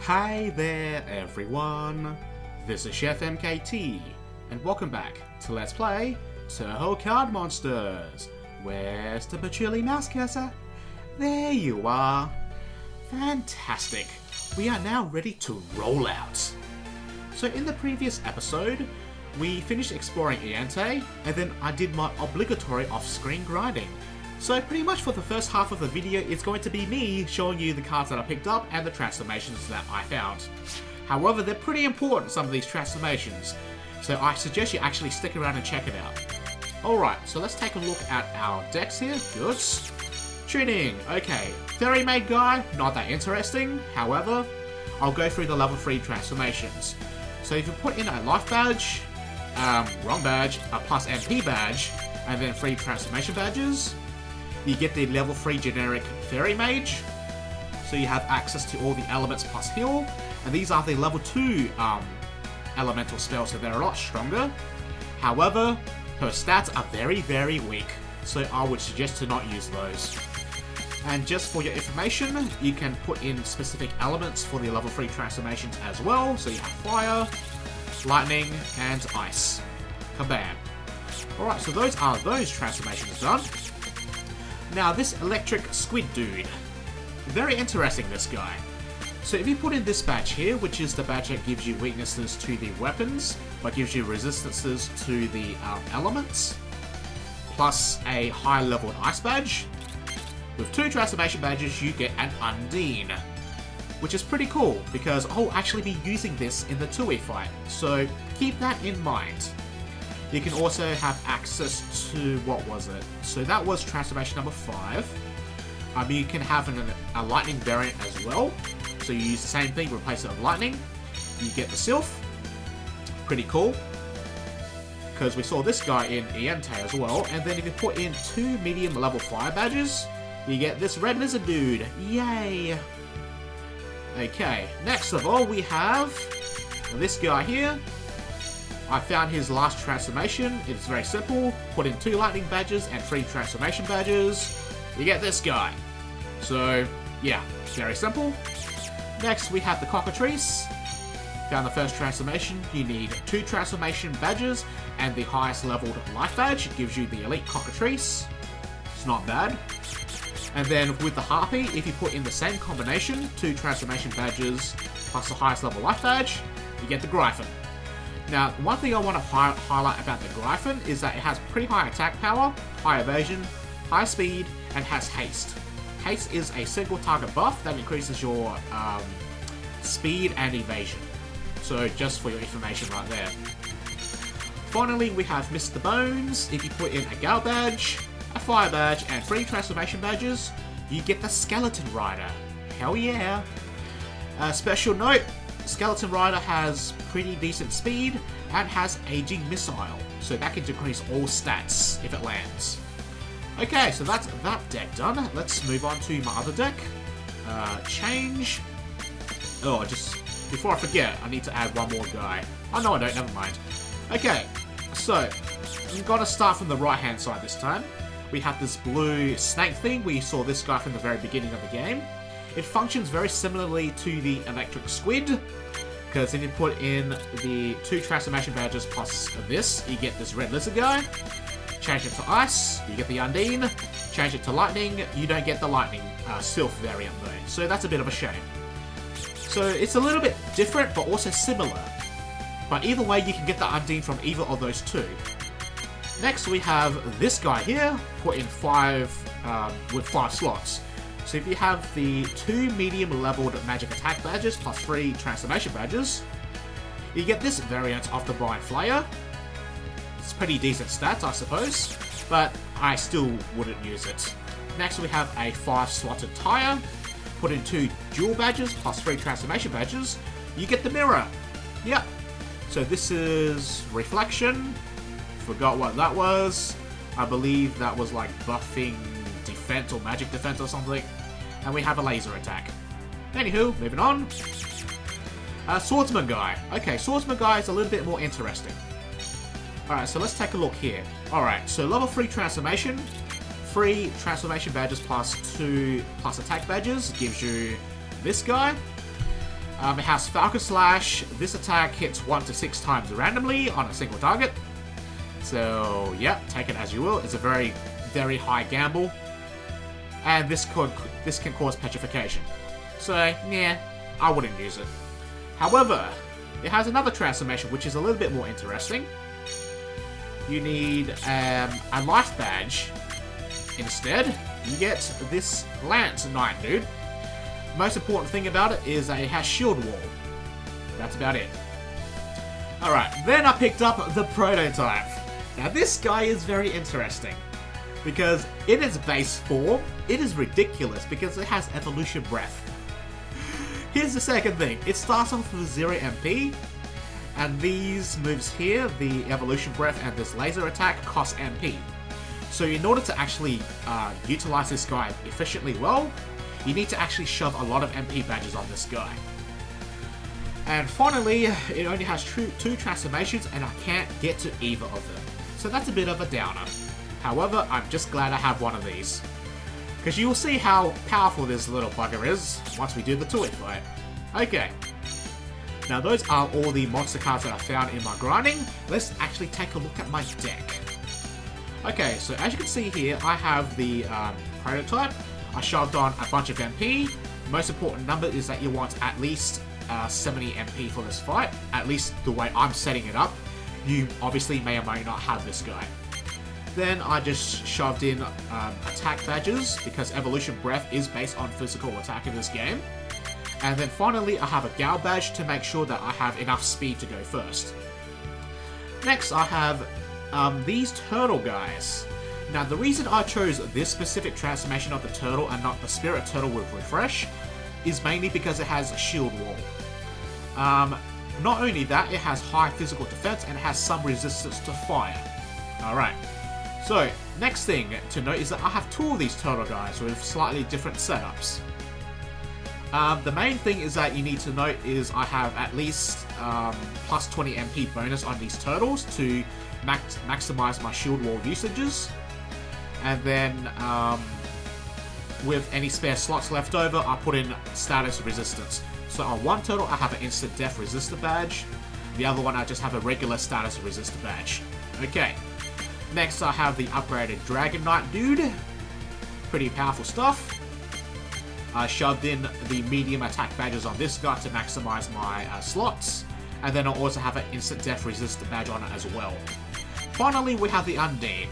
Hi there everyone, this is Chef MKT, and welcome back to Let's Play Touhou Card Monsters. Where's the patchouli mouse cursor? There you are. Fantastic, we are now ready to roll out. So in the previous episode, we finished exploring Iente, and then I did my obligatory off-screen grinding. So pretty much for the first half of the video, it's going to be me showing you the cards that I picked up and the transformations that I found. However, they're pretty important, some of these transformations, so I suggest you actually stick around and check it out. Alright, so let's take a look at our decks here. Good. Tuning. Okay, Fairy Maid guy, not that interesting. However, I'll go through the level 3 transformations. So if you put in a life badge, wrong badge, a plus MP badge, and then 3 transformation badges, you get the level 3 generic Fairy Mage, so you have access to all the elements plus heal, and these are the level 2 elemental spells, so they're a lot stronger. However, her stats are very, very weak, so I would suggest to not use those. And just for your information, you can put in specific elements for the level 3 transformations as well, so you have fire, lightning, and ice. Kabam. Alright, so those are those transformations done. Now this electric squid dude, very interesting, this guy. So if you put in this badge here, which is the badge that gives you weaknesses to the weapons, but gives you resistances to the elements, plus a high leveled ice badge, with 2 transformation badges you get an Undine, which is pretty cool because I'll actually be using this in the Touhou fight, so keep that in mind. You can also have access to, what was it? So that was transformation number 5. You can have a lightning variant as well. So you use the same thing, replace it with lightning. You get the Sylph. Pretty cool. Because we saw this guy in Iente as well. And then if you put in 2 medium level fire badges, you get this red lizard dude. Yay! Okay, next of all we have this guy here. I found his last transformation. It's very simple. Put in 2 lightning badges and 3 transformation badges. You get this guy. So, yeah, very simple. Next, we have the Cockatrice. Found the first transformation. You need 2 transformation badges and the highest leveled life badge. It gives you the elite Cockatrice. It's not bad. And then with the Harpy, if you put in the same combination, 2 transformation badges plus the highest level life badge, you get the Gryphon. Now, one thing I want to highlight about the Gryphon is that it has pretty high attack power, high evasion, high speed, and has haste. Haste is a single target buff that increases your speed and evasion. So just for your information right there. Finally, we have Mr. Bones. If you put in a Gal badge, a fire badge, and 3 transformation badges, you get the Skeleton Rider. Hell yeah! Special note, Skeleton Rider has pretty decent speed and has aging missile, so that can decrease all stats if it lands. Okay, so that's that deck done. Let's move on to my other deck. Change. Oh, just before I forget, I need to add one more guy. Oh no, I don't, never mind. Okay, so I'm gonna start from the right hand side this time. We have this blue snake thing. We saw this guy from the very beginning of the game. It functions very similarly to the electric squid, because if you put in the 2 transformation badges plus this, you get this red lizard guy. Change it to ice, you get the Undine. Change it to lightning, you don't get the lightning Sylph variant though, so that's a bit of a shame. So it's a little bit different, but also similar. But either way, you can get the Undine from either of those 2. Next we have this guy here, put in 5 with 5 slots. So if you have the 2 medium leveled magic attack badges plus 3 transformation badges, you get this variant of the Bright Flyer. It's pretty decent stats, I suppose, but I still wouldn't use it. Next we have a 5 slotted tire. Put in 2 dual badges plus 3 transformation badges, you get the mirror. Yep. So this is reflection. Forgot what that was. I believe that was like buffing defense or magic defense or something. And we have a laser attack. Anywho, moving on. Swordsman guy. Okay, Swordsman guy is a little bit more interesting. Alright, so let's take a look here. Alright, so level 3 transformation. 3 transformation badges plus 2 plus attack badges gives you this guy. It has Falcon Slash. This attack hits 1 to 6 times randomly on a single target. So, yeah, take it as you will. It's a very, very high gamble. And this can cause petrification. So, yeah, I wouldn't use it. However, it has another transformation which is a little bit more interesting. You need a life badge. Instead, you get this Lance Knight, dude. Most important thing about it is that it has shield wall. That's about it. Alright, then I picked up the prototype. Now this guy is very interesting. Because in its base form, it is ridiculous because it has evolution breath. Here's the second thing. It starts off with 0 MP. And these moves here, the evolution breath and this laser attack, cost MP. So in order to actually utilize this guy efficiently well, you need to actually shove a lot of MP badges on this guy. And finally, it only has 2 transformations and I can't get to either of them. So that's a bit of a downer. However, I'm just glad I have one of these. Because you will see how powerful this little bugger is once we do the Touhou fight. Okay. Now those are all the monster cards that I found in my grinding. Let's actually take a look at my deck. Okay, so as you can see here, I have the prototype. I shoved on a bunch of MP. Most important number is that you want at least 70 MP for this fight. At least the way I'm setting it up. You obviously may or may not have this guy. Then I just shoved in attack badges because Evolution Breath is based on physical attack in this game. And then finally I have a Gao badge to make sure that I have enough speed to go first. Next I have these turtle guys. Now the reason I chose this specific transformation of the turtle and not the spirit turtle with refresh is mainly because it has a shield wall. Not only that, it has high physical defense and it has some resistance to fire. Alright, so next thing to note is that I have 2 of these turtle guys with slightly different setups. The main thing is that you need to note is I have at least plus 20 MP bonus on these turtles to maximize my shield wall usages. And then with any spare slots left over, I put in status resistance. So on one turtle I have an instant death resistor badge. The other one I just have a regular status resistor badge. Okay. Next I have the upgraded Dragon Knight dude. Pretty powerful stuff. I shoved in the medium attack badges on this guy to maximize my slots. And then I also have an instant death resistor badge on it as well. Finally we have the Undead.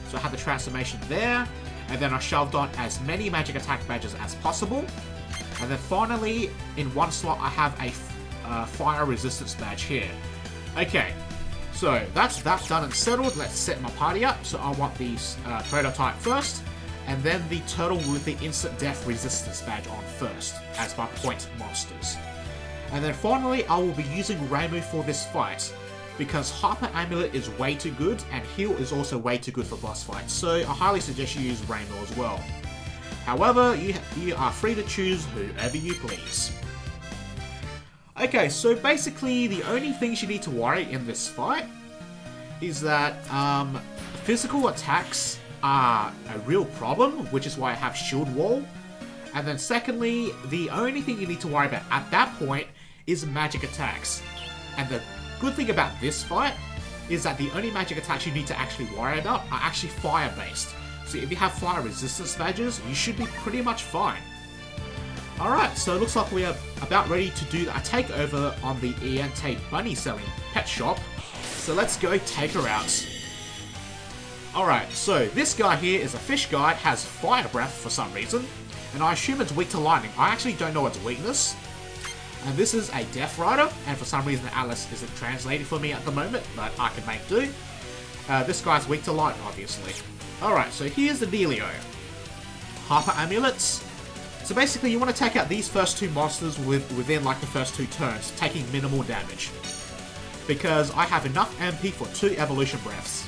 So I have the transformation there. And then I shoved on as many magic attack badges as possible. And then finally, in one slot, I have a fire resistance badge here. Okay, so that's that done and settled. Let's set my party up. So I want the prototype first, and then the turtle with the instant death resistance badge on first, as my point monsters. And then finally, I will be using Reimu for this fight, because Hyper Amulet is way too good, and Heal is also way too good for boss fights. So I highly suggest you use Reimu as well. However, you are free to choose whoever you please. Okay, so basically the only things you need to worry in this fight is that physical attacks are a real problem, which is why I have shield wall. And then secondly, the only thing you need to worry about at that point is magic attacks. And the good thing about this fight is that the only magic attacks you need to actually worry about are actually fire-based. So if you have fire resistance badges, you should be pretty much fine. Alright, so it looks like we are about ready to do a takeover on the Iente bunny selling pet shop. So let's go take her out. Alright, so this guy here is a fish guy, has fire breath for some reason. And I assume it's weak to lightning. I actually don't know its weakness. And this is a Death Rider, and for some reason Alice isn't translating for me at the moment, but I can make do. This guy's weak to lightning, obviously. Alright, so here's the dealio. Hyper Amulets. So basically you want to take out these first 2 monsters within like the first 2 turns, taking minimal damage. Because I have enough MP for 2 evolution breaths.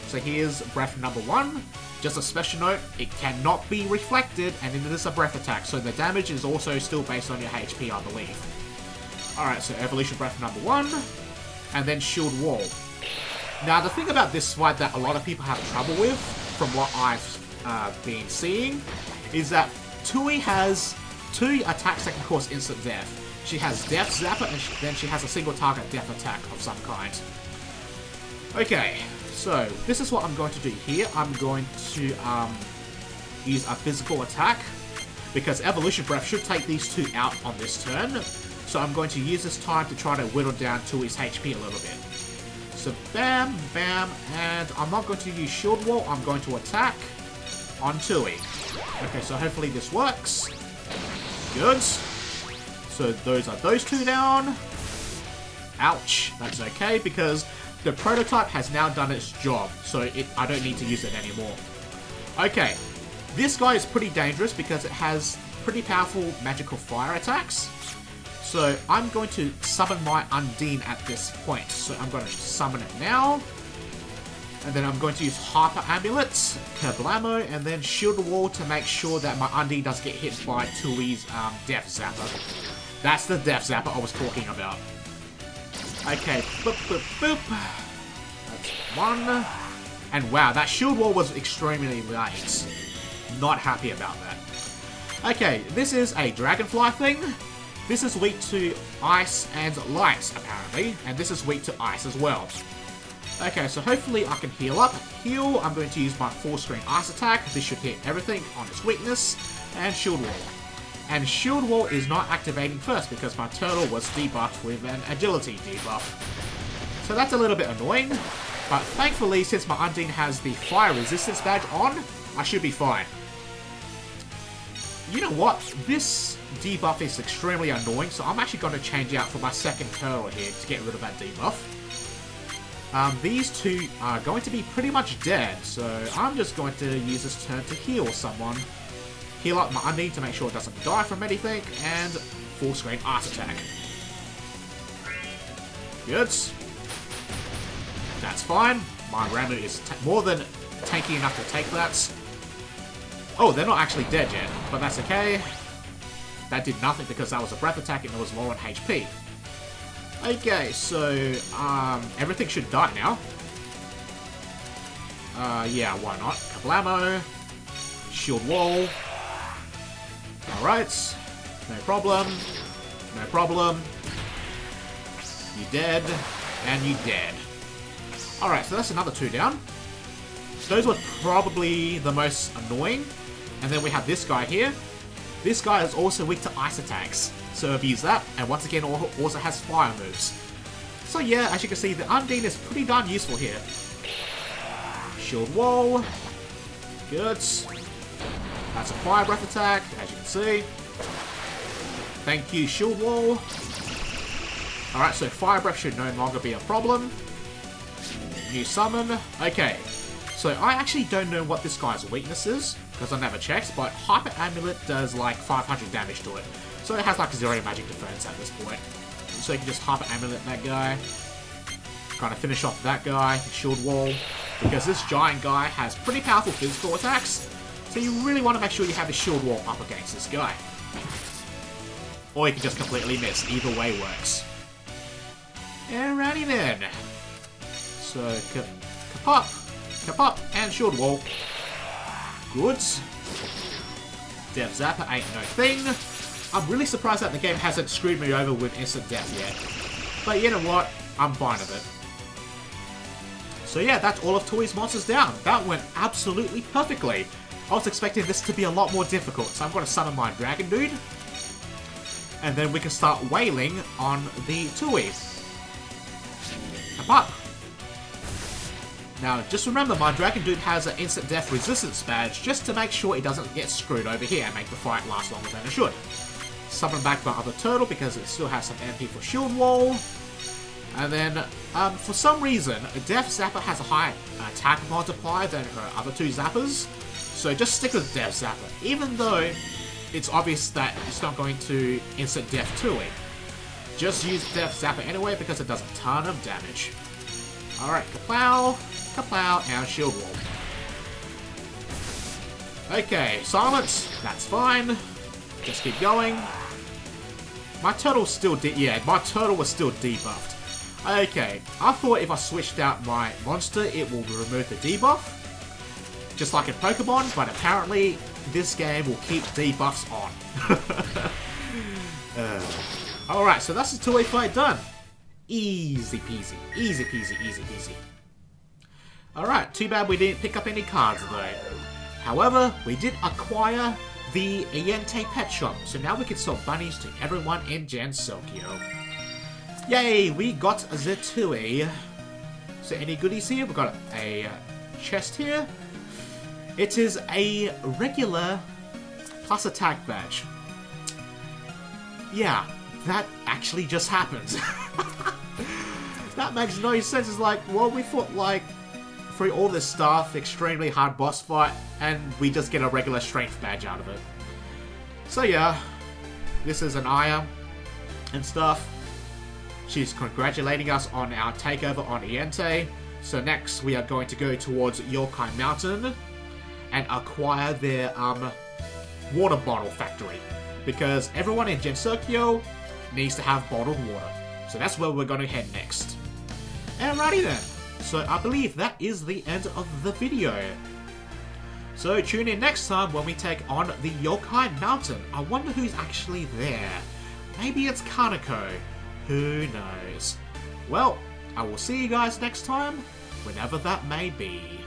So here's breath number 1. Just a special note, it cannot be reflected, and it is a breath attack, so the damage is also still based on your HP, I believe. Alright, so evolution breath number 1, and then shield wall. Now the thing about this fight that a lot of people have trouble with, from what I've been seeing, is that Touhou has 2 attacks that can cause instant death. She has Death Zapper, and then she has a single target Death Attack of some kind. Okay, so this is what I'm going to do here. I'm going to use a physical attack, because Evolution Breath should take these two out on this turn. So I'm going to use this time to try to whittle down Touhou's HP a little bit. So bam, bam, and I'm not going to use Shield Wall, I'm going to attack on Touhou. Okay, so hopefully this works. Good. So those are those two down. Ouch, that's okay, because the prototype has now done its job, so I don't need to use it anymore. Okay, this guy is pretty dangerous because it has pretty powerful magical fire attacks. So I'm going to summon my Undine at this point. So I'm going to summon it now. And then I'm going to use Hyper Amulet, Kerblamo, and then Shield Wall to make sure that my Undine doesn't get hit by Touhou's Death Zapper. That's the Death Zapper I was talking about. Okay, boop, boop, boop. That's one. And wow, that Shield Wall was extremely late. Not happy about that. Okay, this is a Dragonfly thing. This is weak to Ice and Light, apparently. And this is weak to Ice as well. Okay, so hopefully I can heal up. Heal, I'm going to use my full screen Ice attack. This should hit everything on its weakness. And Shield Wall. And Shield Wall is not activating first because my turtle was debuffed with an agility debuff. So that's a little bit annoying. But thankfully, since my Undine has the fire resistance badge on, I should be fine. You know what? This debuff is extremely annoying, so I'm actually going to change out for my second turtle here to get rid of that debuff. These two are going to be pretty much dead, so I'm just going to use this turn to heal someone. Heal up my Undine to make sure it doesn't die from anything, and full screen Ice attack. Good. That's fine. My Ramu is more than tanky enough to take that. Oh, they're not actually dead yet, but that's okay. That did nothing because that was a breath attack and it was low on HP. Okay, so everything should die now. Yeah, why not? Kablamo. Shield Wall. Alright. No problem. No problem. You dead. And you dead. Alright, so that's another two down. Those were probably the most annoying. And then we have this guy here. This guy is also weak to ice attacks. So abuse that. And once again, also has fire moves. So yeah, as you can see, the Undine is pretty darn useful here. Shield Wall. Good. That's a fire breath attack, as you can see. Thank you, Shield Wall. Alright, so fire breath should no longer be a problem. New summon. Okay. So I actually don't know what this guy's weakness is, because I never checked, but Hyper Amulet does like 500 damage to it. So it has like 0 magic defense at this point. So you can just Hyper Amulet that guy. Kind of finish off that guy, Shield Wall. Because this giant guy has pretty powerful physical attacks. So you really want to make sure you have the Shield Wall up against this guy. Or you can just completely miss. Either way works. Alrighty then. So, Kapop. Kapop and Shield Wall. Good. Death Zapper ain't no thing. I'm really surprised that the game hasn't screwed me over with instant death yet. But you know what? I'm fine with it. So yeah, that's all of Touhou's monsters down. That went absolutely perfectly. I was expecting this to be a lot more difficult, so I'm going to summon my Dragon Dude. And then we can start wailing on the Touhou. Come up. Now, just remember, my Dragon Dude has an instant death resistance badge, just to make sure he doesn't get screwed over here and make the fight last longer than it should. Summon back my other turtle, because it still has some MP for Shield Wall. And then, for some reason, Death Zapper has a high attack multiplier than her other two Zappers. So just stick with Death Zapper, even though it's obvious that it's not going to instant death Touhou. Just use Death Zapper anyway, because it does a ton of damage. Alright, Kaplow, Kaplow, and Shield Wall. Okay, silence, that's fine. Just keep going. My turtle still my turtle was still debuffed. Okay, I thought if I switched out my monster, it will remove the debuff. Just like in Pokemon, but apparently this game will keep debuffs on. Alright, so that's the two-way fight done. Easy peasy. Easy peasy, easy peasy. Alright, too bad we didn't pick up any cards though. However, we did acquire the Iente pet shop, so now we can sell bunnies to everyone in Jansokyo. Yay, we got the Touhou. So any goodies here? We've got a chest here. It is a regular plus attack badge. Yeah, that actually just happens. That makes no sense. It's like, well, we thought like through all this stuff, extremely hard boss fight, and we just get a regular strength badge out of it. So yeah, this is an Aya and stuff. She's congratulating us on our takeover on Iente. So next we are going to go towards Yokai Mountain and acquire their water bottle factory. Because everyone in Jansokyo needs to have bottled water. So that's where we're going to head next. Alrighty then. So I believe that is the end of the video. So tune in next time when we take on the Yokai Mountain. I wonder who's actually there. Maybe it's Kaneko. Who knows? Well, I will see you guys next time, whenever that may be.